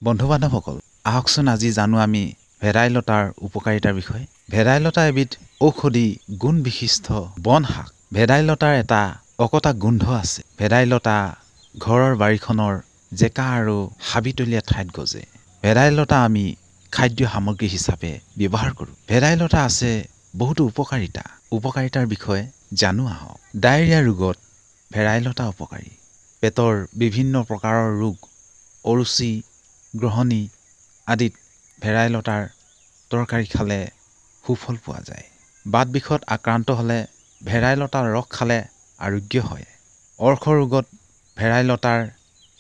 বন্ধু-বান্ধৱসকল, আহকচোন আজি জানো আমি ভেদাইলতাৰ উপকাৰিতাৰ বিষয়ে। ভেদাইলতা এবিধ ঔষধি গুণ বিশিষ্ট বন শাক। ভেদাইলতাৰ এটা অকটা গোন্ধ আছে। ভেদাইলতা ঘৰৰ বাৰীখনৰ জেকা আৰু হাবিতলীয়া ঠাইত গজে। ভেদাইলতা আমি খাদ্য সামগ্ৰী হিচাপে ব্যৱহাৰ কৰোঁ। ভেদাইলতা আছে বহুতো উপকাৰিতাৰ বিষয়ে জানো আহক। ডায়েৰিয়া ৰোগত ভেদাইলতা উপকাৰী। পেটৰ বিভিন্ন প্ৰকাৰৰ ৰোগ, অৰুচি, গ্ৰহণী আদিত ভেদাইলতাৰ তৰকাৰী খালে সুফল পোৱা যায়। বাত বিষত আক্ৰান্ত হ'লে ভেদাইলতাৰ ৰস খালে আৰোগ্য হয়। অৰ্শ ৰোগত ভেদাইলতাৰ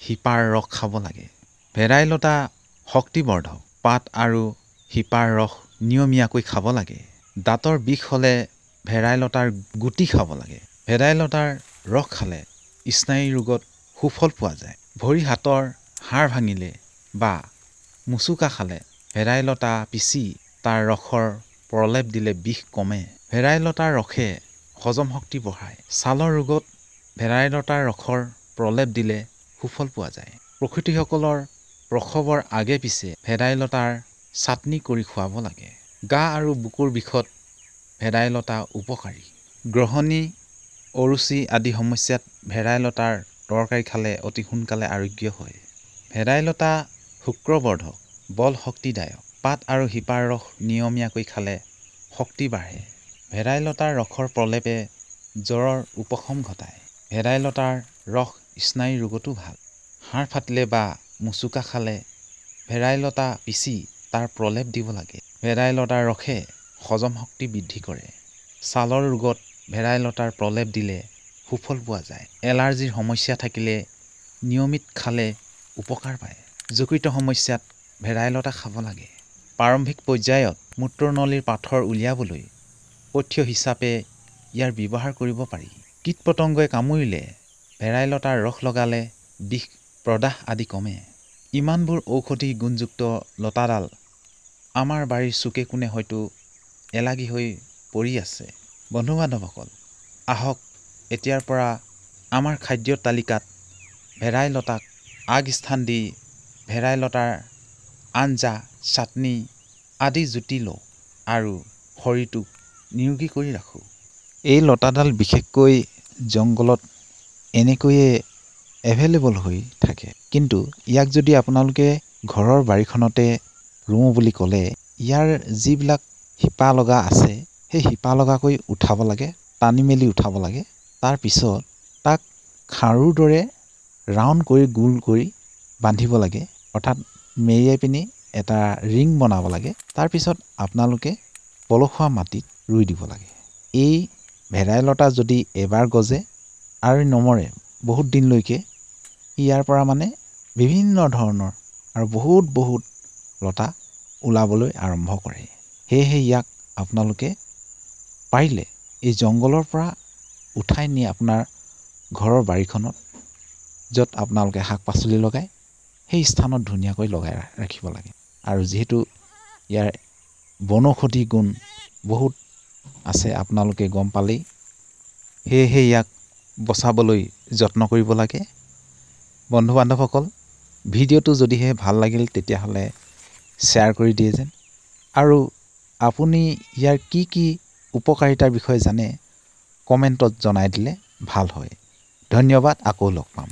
শিপাৰ ৰস খাব লাগে। ভেদাইলতা শক্তিবৰ্ধক। পাত আৰু শিপাৰ ৰস নিয়মীয়াকৈ খাব লাগে। দাঁতৰ বিষ হ'লে ভেদাইলতাৰ গুটি খাব লাগে। ভেদাইলতাৰ ৰস খালে স্নায়ু ৰোগত সুফল পোৱা যায়। ভৰি হাতৰ হাড় ভাঙিলে বা মুচুকা খালে ভেদাইলতা পিচি তাৰ ৰসৰ প্ৰলেপ দিলে বিষ কমে। ভেদাইলতাৰ ৰসে হজম শক্তি বঢ়ায়। ছালৰ ৰোগত ভেদাইলতাৰ ৰসৰ প্ৰলেপ দিলে সুফল পোৱা যায়। প্ৰসূতিসকলৰ প্ৰসৱৰ আগে পিছে ভেদাইলতাৰ চাটনি কৰি খুৱাব লাগে। গা আৰু বুকুৰ বিষত ভেদাইলতা উপকাৰী। গ্ৰহণী, অৰুচি আদি সমস্যাত ভেদাইলতাৰ তৰকাৰী খালে অতি সোনকালে আৰোগ্য হয়। ভেদাইলতা শুক্ৰবৰ্ধক, বল শক্তিদায়ক। পাত আৰু শিপাৰ ৰস নিয়মীয়াকৈ খালে শক্তি বাঢ়ে। ভেদাইলতাৰ ৰসৰ প্ৰলেপে জ্বৰৰ উপশম ঘটায়। ভেদাইলতাৰ ৰস স্নায়ু ৰোগতো ভাল। হাড় ফাটিলে বা মুচুকা খালে ভেদাইলতা পিচি তাৰ প্ৰলেপ দিব লাগে। ভেদাইলতাৰ ৰসে হজম শক্তি বৃদ্ধি কৰে। ছালৰ ৰোগত ভেদাইলতাৰ প্ৰলেপ দিলে সুফল পোৱা যায়। এলাৰ্জিৰ সমস্যা থাকিলে নিয়মিত খালে উপকাৰ পায়। যকৃত সমস্যাত ভেদাইলতা খাব লাগে। প্ৰাৰম্ভিক পৰ্যায়ত মূত্ৰনলীৰ পাথৰ উলিয়াবলৈ পথ্য হিচাপে ইয়াৰ ব্যৱহাৰ কৰিব পাৰি। কীট পতংগই কামুৰিলে ভেদাইলতাৰ ৰস লগালে বিষ, প্ৰদাহ আদি কমে। ইমানবোৰ ঔষধি গুণযুক্ত লতাডাল আমাৰ বাৰীৰ চুকে কোণে হয়তো এলাগী হৈ পৰি আছে। বন্ধু-বান্ধৱসকল, আহক এতিয়াৰ পৰা আমাৰ খাদ্যৰ তালিকাত ভেদাইলতাক আগস্থান দি ভেদাইলতাৰ আঞ্জা, চাটনি আদি জুতি লওঁ আৰু শৰীৰটোক নিৰোগী কৰি ৰাখোঁ। এই লতাডাল বিশেষকৈ জংঘলত এনেকৈয়ে এভেইলেবল হৈ থাকে। কিন্তু ইয়াক যদি আপোনালোকে ঘৰৰ বাৰীখনতে ৰুওঁ বুলি ক'লে ইয়াৰ যিবিলাক শিপা লগা আছে সেই শিপা লগাকৈ উঠাব লাগে, টানি মেলি উঠাব লাগে। তাৰপিছত তাক খাৰুৰ দৰে ৰাউণ্ড কৰি গোল কৰি বান্ধিব লাগে, অৰ্থাৎ মেৰিয়াই পিনি এটা ৰিং বনাব লাগে। তাৰপিছত আপোনালোকে পলসুৱা মাটিত ৰুই দিব লাগে। এই ভেদাইলতা যদি এবাৰ গজে আৰু নমৰে বহুত দিনলৈকে ইয়াৰ পৰা বিভিন্ন ধৰণৰ আৰু বহুত লতা ওলাবলৈ আৰম্ভ কৰে। সেয়েহে ইয়াক আপোনালোকে পাৰিলে এই জংঘলৰ পৰা উঠাই নি আপোনাৰ ঘৰৰ বাৰীখনত য'ত আপোনালোকে শাক পাচলি লগায় সেই স্থানত ধুনীয়াকৈ লগাই ৰাখিব লাগে। আৰু যিহেতু ইয়াৰ বনৌষধি গুণ বহুত আছে আপোনালোকে গম পালেই, সেয়েহে ইয়াক বচাবলৈ যত্ন কৰিব লাগে। বন্ধু-বান্ধৱসকল, ভিডিঅ'টো যদিহে ভাল লাগিল তেতিয়াহ'লে শ্বেয়াৰ কৰি দিয়ে যেন, আৰু আপুনি ইয়াৰ কি উপকাৰিতাৰ বিষয়ে জানে কমেণ্টত জনাই দিলে ভাল হয়। ধন্যবাদ, আকৌ লগ পাম।